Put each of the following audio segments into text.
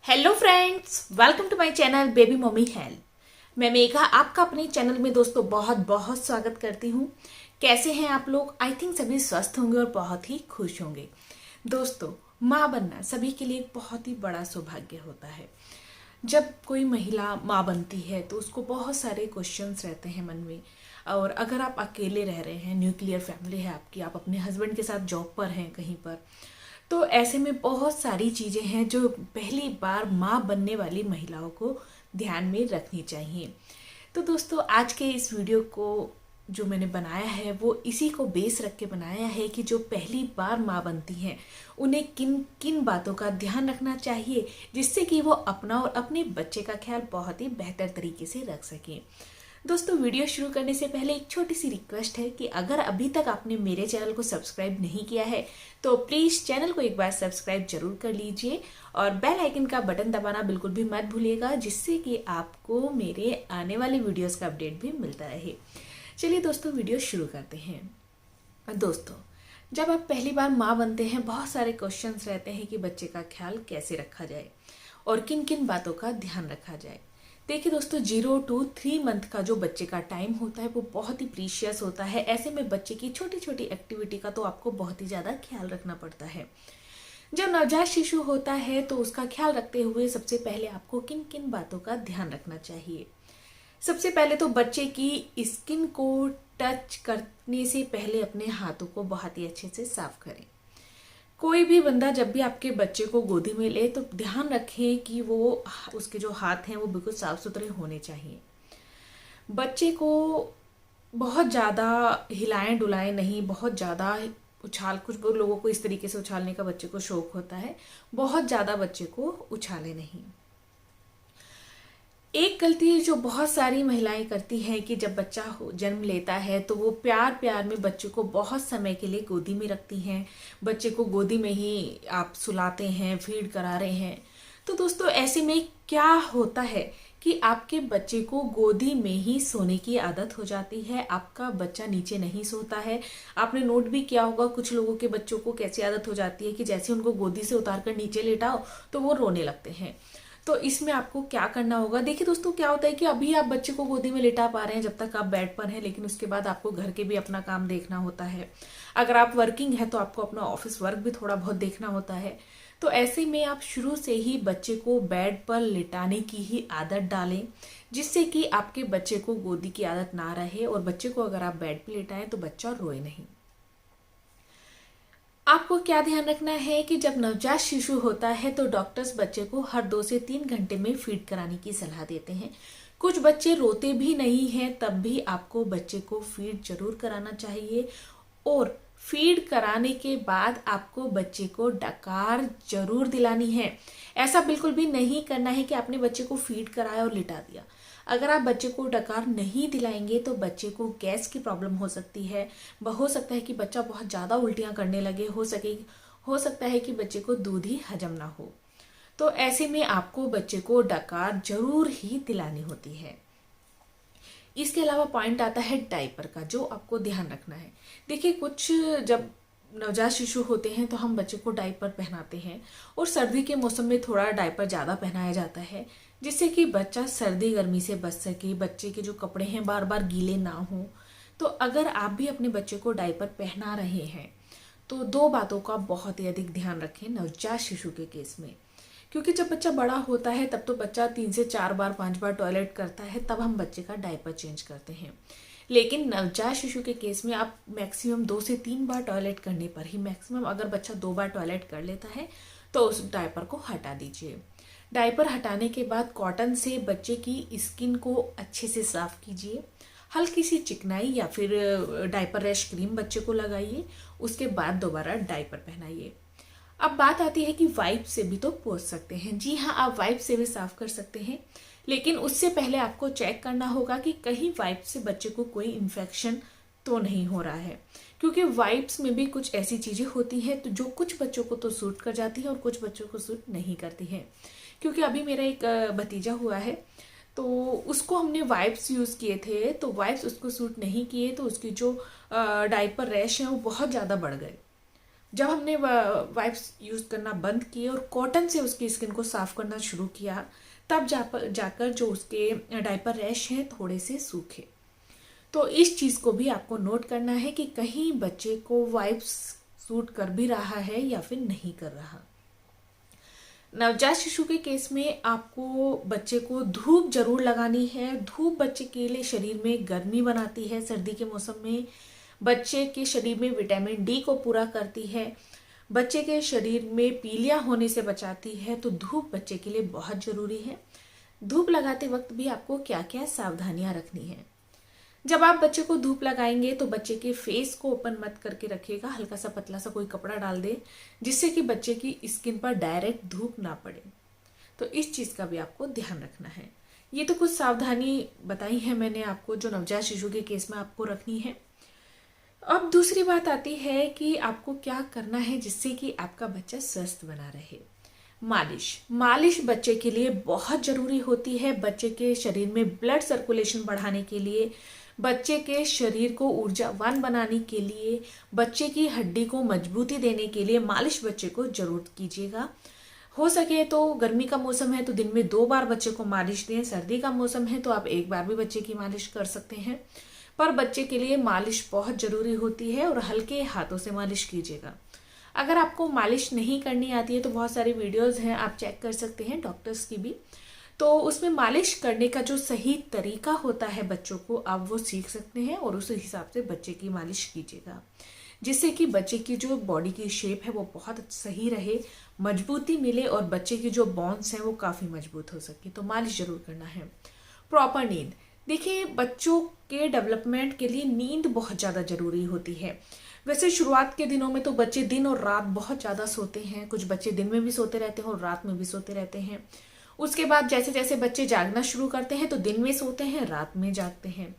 Hello friends, welcome to my channel baby mummy health. मैं मेघा आपका अपने चैनल में दोस्तों बहुत बहुत स्वागत करती हूँ। कैसे हैं आप लोग? आई थिंक सभी स्वस्थ होंगे और बहुत ही खुश होंगे। दोस्तों, माँ बनना सभी के लिए एक बहुत ही बड़ा सौभाग्य होता है। जब कोई महिला माँ बनती है तो उसको बहुत सारे क्वेश्चंस रहते हैं मन में। और अगर आप अकेले रह रहे हैं, न्यूक्लियर फैमिली है आपकी, आप अपने हस्बैंड के साथ जॉब पर हैं कहीं पर, तो ऐसे में बहुत सारी चीज़ें हैं जो पहली बार माँ बनने वाली महिलाओं को ध्यान में रखनी चाहिए। तो दोस्तों, आज के इस वीडियो को जो मैंने बनाया है वो इसी को बेस रख के बनाया है कि जो पहली बार माँ बनती हैं उन्हें किन किन बातों का ध्यान रखना चाहिए जिससे कि वो अपना और अपने बच्चे का ख्याल बहुत ही बेहतर तरीके से रख सकें। दोस्तों, वीडियो शुरू करने से पहले एक छोटी सी रिक्वेस्ट है कि अगर अभी तक आपने मेरे चैनल को सब्सक्राइब नहीं किया है तो प्लीज़ चैनल को एक बार सब्सक्राइब जरूर कर लीजिए और बेल आइकन का बटन दबाना बिल्कुल भी मत भूलिएगा, जिससे कि आपको मेरे आने वाले वीडियोस का अपडेट भी मिलता रहे। चलिए दोस्तों, वीडियो शुरू करते हैं। दोस्तों, जब आप पहली बार माँ बनते हैं बहुत सारे क्वेश्चंस रहते हैं कि बच्चे का ख्याल कैसे रखा जाए और किन किन बातों का ध्यान रखा जाए। देखिए दोस्तों, 0 to 3 मंथ का जो बच्चे का टाइम होता है वो बहुत ही प्रीशियस होता है। ऐसे में बच्चे की छोटी छोटी एक्टिविटी का तो आपको बहुत ही ज़्यादा ख्याल रखना पड़ता है। जब नवजात शिशु होता है तो उसका ख्याल रखते हुए सबसे पहले आपको किन किन बातों का ध्यान रखना चाहिए। सबसे पहले तो बच्चे की स्किन को टच करने से पहले अपने हाथों को बहुत ही अच्छे से साफ करें। कोई भी बंदा जब भी आपके बच्चे को गोदी में ले तो ध्यान रखें कि वो उसके जो हाथ हैं वो बिल्कुल साफ सुथरे होने चाहिए। बच्चे को बहुत ज़्यादा हिलाएं डुलाएं नहीं, बहुत ज़्यादा उछाल, कुछ लोगों को इस तरीके से उछालने का बच्चे को शौक होता है, बहुत ज़्यादा बच्चे को उछाले नहीं। एक गलती जो बहुत सारी महिलाएं करती हैं कि जब बच्चा जन्म लेता है तो वो प्यार प्यार में बच्चे को बहुत समय के लिए गोदी में रखती हैं। बच्चे को गोदी में ही आप सुलाते हैं, फीड करा रहे हैं। तो दोस्तों, ऐसे में क्या होता है कि आपके बच्चे को गोदी में ही सोने की आदत हो जाती है। आपका बच्चा नीचे नहीं सोता है। आपने नोट भी किया होगा कुछ लोगों के बच्चों को कैसी आदत हो जाती है कि जैसे उनको गोदी से उतार कर नीचे लेटाओ तो वो रोने लगते हैं। तो इसमें आपको क्या करना होगा? देखिए दोस्तों, क्या होता है कि अभी आप बच्चे को गोदी में लेटा पा रहे हैं जब तक आप बेड पर हैं, लेकिन उसके बाद आपको घर के भी अपना काम देखना होता है। अगर आप वर्किंग है तो आपको अपना ऑफिस वर्क भी थोड़ा बहुत देखना होता है। तो ऐसे में आप शुरू से ही बच्चे को बेड पर लिटाने की ही आदत डालें, जिससे कि आपके बच्चे को गोदी की आदत ना रहे और बच्चे को अगर आप बेड पर लिटाएं तो बच्चा रोए नहीं। आपको क्या ध्यान रखना है कि जब नवजात शिशु होता है तो डॉक्टर्स बच्चे को हर 2 से 3 घंटे में फीड कराने की सलाह देते हैं। कुछ बच्चे रोते भी नहीं हैं, तब भी आपको बच्चे को फीड जरूर कराना चाहिए। और फीड कराने के बाद आपको बच्चे को डकार जरूर दिलानी है। ऐसा बिल्कुल भी नहीं करना है कि आपने बच्चे को फीड कराया और लिटा दिया। अगर आप बच्चे को डकार नहीं दिलाएंगे तो बच्चे को गैस की प्रॉब्लम हो सकती है। हो सकता है कि बच्चा बहुत ज़्यादा उल्टियाँ करने लगे, हो सकता है कि बच्चे को दूध ही हजम ना हो। तो ऐसे में आपको बच्चे को डकार जरूर ही दिलानी होती है। इसके अलावा पॉइंट आता है डायपर का, जो आपको ध्यान रखना है। देखिए, कुछ जब नवजात शिशु होते हैं तो हम बच्चे को डायपर पहनाते हैं और सर्दी के मौसम में थोड़ा डायपर ज़्यादा पहनाया जाता है, जिससे कि बच्चा सर्दी गर्मी से बच सके, बच्चे के जो कपड़े हैं बार बार गीले ना हो। तो अगर आप भी अपने बच्चे को डायपर पहना रहे हैं तो 2 बातों का बहुत ही अधिक ध्यान रखें नवजात शिशु के केस में। क्योंकि जब बच्चा बड़ा होता है तब तो बच्चा 3 से 4 बार 5 बार टॉयलेट करता है, तब हम बच्चे का डायपर चेंज करते हैं। लेकिन नवजात शिशु के केस में आप मैक्सिमम 2 से 3 बार टॉयलेट करने पर ही, मैक्सिमम अगर बच्चा 2 बार टॉयलेट कर लेता है तो उस डायपर को हटा दीजिए। डायपर हटाने के बाद कॉटन से बच्चे की स्किन को अच्छे से साफ कीजिए। हल्की सी चिकनाई या फिर डायपर रैश क्रीम बच्चे को लगाइए। उसके बाद दोबारा डायपर पहनाइए। अब बात आती है कि वाइप से भी तो पोंछ सकते हैं। जी हाँ, आप वाइप से भी साफ कर सकते हैं, लेकिन उससे पहले आपको चेक करना होगा कि कहीं वाइप से बच्चे को कोई इन्फेक्शन तो नहीं हो रहा है। क्योंकि वाइप्स में भी कुछ ऐसी चीजें होती हैं तो जो कुछ बच्चों को तो सूट कर जाती है और कुछ बच्चों को सूट नहीं करती है। क्योंकि अभी मेरा एक भतीजा हुआ है तो उसको हमने वाइप्स यूज़ किए थे, तो वाइप्स उसको सूट नहीं किए, तो उसकी जो डायपर रैश है वो बहुत ज़्यादा बढ़ गए। जब हमने वाइप्स यूज़ करना बंद किए और कॉटन से उसकी स्किन को साफ करना शुरू किया, तब जाकर जो उसके डायपर रैश हैं थोड़े से सूखे। तो इस चीज़ को भी आपको नोट करना है कि कहीं बच्चे को वाइप्स सूट कर भी रहा है या फिर नहीं कर रहा। नवजात शिशु के केस में आपको बच्चे को धूप जरूर लगानी है। धूप बच्चे के लिए शरीर में गर्मी बनाती है। सर्दी के मौसम में बच्चे के शरीर में विटामिन डी को पूरा करती है, बच्चे के शरीर में पीलिया होने से बचाती है। तो धूप बच्चे के लिए बहुत जरूरी है। धूप लगाते वक्त भी आपको क्या क्या सावधानियां रखनी है। जब आप बच्चे को धूप लगाएंगे तो बच्चे के फेस को ओपन मत करके रखिएगा, हल्का सा पतला सा कोई कपड़ा डाल दे जिससे कि बच्चे की स्किन पर डायरेक्ट धूप ना पड़े। तो इस चीज़ का भी आपको ध्यान रखना है। ये तो कुछ सावधानी बताई है मैंने आपको जो नवजात शिशु के केस में आपको रखनी है। अब दूसरी बात आती है कि आपको क्या करना है जिससे कि आपका बच्चा स्वस्थ बना रहे। मालिश बच्चे के लिए बहुत जरूरी होती है। बच्चे के शरीर में ब्लड सर्कुलेशन बढ़ाने के लिए, बच्चे के शरीर को ऊर्जावान बनाने के लिए, बच्चे की हड्डी को मजबूती देने के लिए मालिश बच्चे को जरूर कीजिएगा। हो सके तो गर्मी का मौसम है तो दिन में 2 बार बच्चे को मालिश दें। सर्दी का मौसम है तो आप 1 बार भी बच्चे की मालिश कर सकते हैं। पर बच्चे के लिए मालिश बहुत जरूरी होती है और हल्के हाथों से मालिश कीजिएगा। अगर आपको मालिश नहीं करनी आती है तो बहुत सारी वीडियोस हैं, आप चेक कर सकते हैं डॉक्टर्स की भी। तो उसमें मालिश करने का जो सही तरीका होता है बच्चों को, आप वो सीख सकते हैं और उस हिसाब से बच्चे की मालिश कीजिएगा, जिससे कि बच्चे की जो बॉडी की शेप है वो बहुत सही रहे, मजबूती मिले और बच्चे की जो बोन्स हैं वो काफ़ी मजबूत हो सके। तो मालिश जरूर करना है। प्रॉपर नींद, देखिए बच्चों के डेवलपमेंट के लिए नींद बहुत ज़्यादा जरूरी होती है। वैसे शुरुआत के दिनों में तो बच्चे दिन और रात बहुत ज़्यादा सोते हैं। कुछ बच्चे दिन में भी सोते रहते हैं और रात में भी सोते रहते हैं। उसके बाद जैसे जैसे बच्चे जागना शुरू करते हैं तो दिन में सोते हैं, रात में जागते हैं।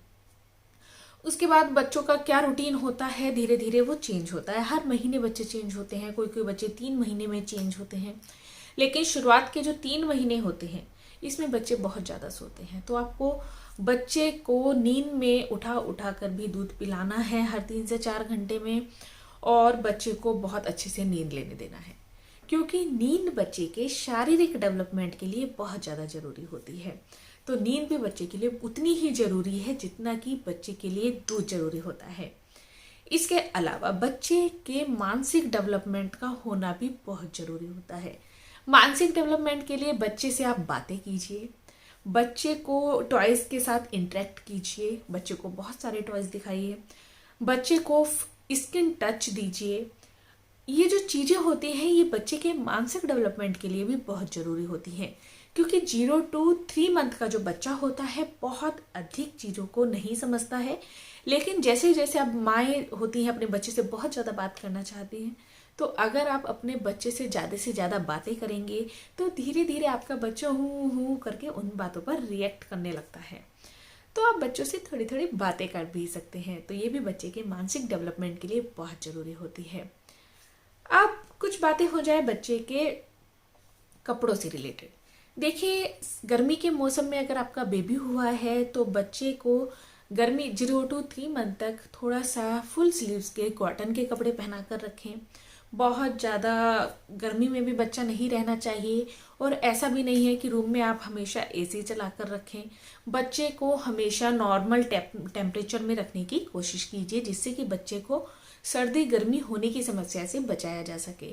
उसके बाद बच्चों का क्या रूटीन होता है, धीरे धीरे वो चेंज होता है। हर महीने बच्चे चेंज होते हैं, कोई कोई बच्चे 3 महीने में चेंज होते हैं। लेकिन शुरुआत के जो 3 महीने होते हैं इसमें बच्चे बहुत ज़्यादा सोते हैं। तो आपको बच्चे को नींद में उठा उठा कर भी दूध पिलाना है हर 3 से 4 घंटे में, और बच्चे को बहुत अच्छे से नींद लेने देना है, क्योंकि नींद बच्चे के शारीरिक डेवलपमेंट के लिए बहुत ज़्यादा जरूरी होती है। तो नींद भी बच्चे के लिए उतनी ही जरूरी है जितना कि बच्चे के लिए दूध जरूरी होता है। इसके अलावा बच्चे के मानसिक डेवलपमेंट का होना भी बहुत जरूरी होता है। मानसिक डेवलपमेंट के लिए बच्चे से आप बातें कीजिए, बच्चे को टॉयज के साथ इंटरेक्ट कीजिए, बच्चे को बहुत सारे टॉयज दिखाइए, बच्चे को स्किन टच दीजिए। ये जो चीज़ें होती हैं ये बच्चे के मानसिक डेवलपमेंट के लिए भी बहुत ज़रूरी होती हैं, क्योंकि 0 to 3 मंथ का जो बच्चा होता है बहुत अधिक चीज़ों को नहीं समझता है। लेकिन जैसे जैसे अब माएँ होती हैं अपने बच्चे से बहुत ज़्यादा बात करना चाहती हैं, तो अगर आप अपने बच्चे से ज़्यादा बातें करेंगे तो धीरे धीरे आपका बच्चा हूँ करके उन बातों पर रिएक्ट करने लगता है। तो आप बच्चों से थोड़ी थोड़ी बातें कर भी सकते हैं। तो ये भी बच्चे के मानसिक डेवलपमेंट के लिए बहुत ज़रूरी होती है। अब कुछ बातें हो जाए बच्चे के कपड़ों से रिलेटेड। देखिए गर्मी के मौसम में अगर आपका बेबी हुआ है तो बच्चे को गर्मी 0 to 3 मंथ तक थोड़ा सा फुल स्लीव्स के कॉटन के कपड़े पहना कर रखें। बहुत ज़्यादा गर्मी में भी बच्चा नहीं रहना चाहिए, और ऐसा भी नहीं है कि रूम में आप हमेशा एसी चला कर रखें। बच्चे को हमेशा नॉर्मल टेम्परेचर में रखने की कोशिश कीजिए, जिससे कि बच्चे को सर्दी गर्मी होने की समस्या से बचाया जा सके।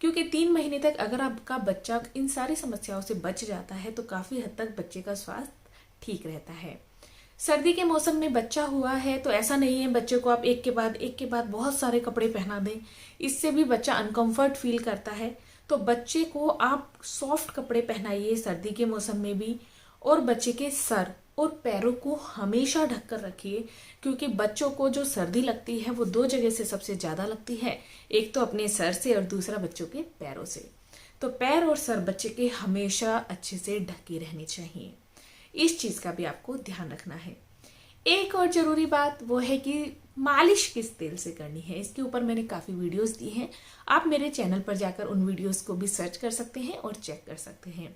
क्योंकि 3 महीने तक अगर आपका बच्चा इन सारी समस्याओं से बच जाता है तो काफ़ी हद तक बच्चे का स्वास्थ्य ठीक रहता है। सर्दी के मौसम में बच्चा हुआ है तो ऐसा नहीं है बच्चे को आप एक के बाद बहुत सारे कपड़े पहना दें, इससे भी बच्चा अनकंफर्ट फील करता है। तो बच्चे को आप सॉफ्ट कपड़े पहनाइए सर्दी के मौसम में भी, और बच्चे के सर और पैरों को हमेशा ढककर रखिए, क्योंकि बच्चों को जो सर्दी लगती है वो 2 जगह से सबसे ज़्यादा लगती है, एक तो अपने सर से और दूसरा बच्चों के पैरों से। तो पैर और सर बच्चे के हमेशा अच्छे से ढके रहने चाहिए। इस चीज़ का भी आपको ध्यान रखना है। एक और ज़रूरी बात वो है कि मालिश किस तेल से करनी है। इसके ऊपर मैंने काफ़ी वीडियोस दी हैं, आप मेरे चैनल पर जाकर उन वीडियोस को भी सर्च कर सकते हैं और चेक कर सकते हैं।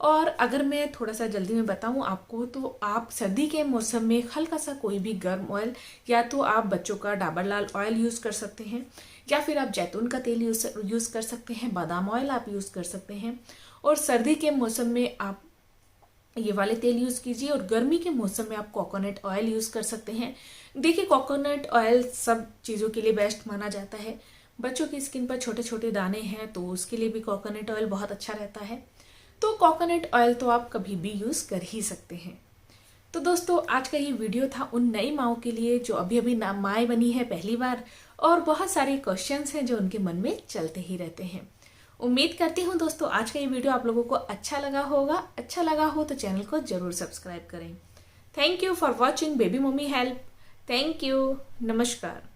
और अगर मैं थोड़ा सा जल्दी में बताऊं आपको, तो आप सर्दी के मौसम में हल्का सा कोई भी गर्म ऑयल, या तो आप बच्चों का डाबर लाल ऑयल यूज़ कर सकते हैं, या फिर आप जैतून का तेल यूज़ कर सकते हैं, बादाम ऑयल आप यूज़ कर सकते हैं। और सर्दी के मौसम में आप ये वाले तेल यूज़ कीजिए, और गर्मी के मौसम में आप कोकोनट ऑयल यूज़ कर सकते हैं। देखिए, कोकोनट ऑयल सब चीज़ों के लिए बेस्ट माना जाता है। बच्चों की स्किन पर छोटे छोटे दाने हैं तो उसके लिए भी कोकोनट ऑयल बहुत अच्छा रहता है। तो कोकोनट ऑयल तो आप कभी भी यूज़ कर ही सकते हैं। तो दोस्तों, आज का ये वीडियो था उन नई माओं के लिए जो अभी अभी माएँ बनी है पहली बार, और बहुत सारे क्वेश्चंस हैं जो उनके मन में चलते ही रहते हैं। उम्मीद करती हूँ दोस्तों आज का ये वीडियो आप लोगों को अच्छा लगा होगा। अच्छा लगा हो तो चैनल को जरूर सब्सक्राइब करें। Thank you for watching baby mummy help. Thank you. नमस्कार।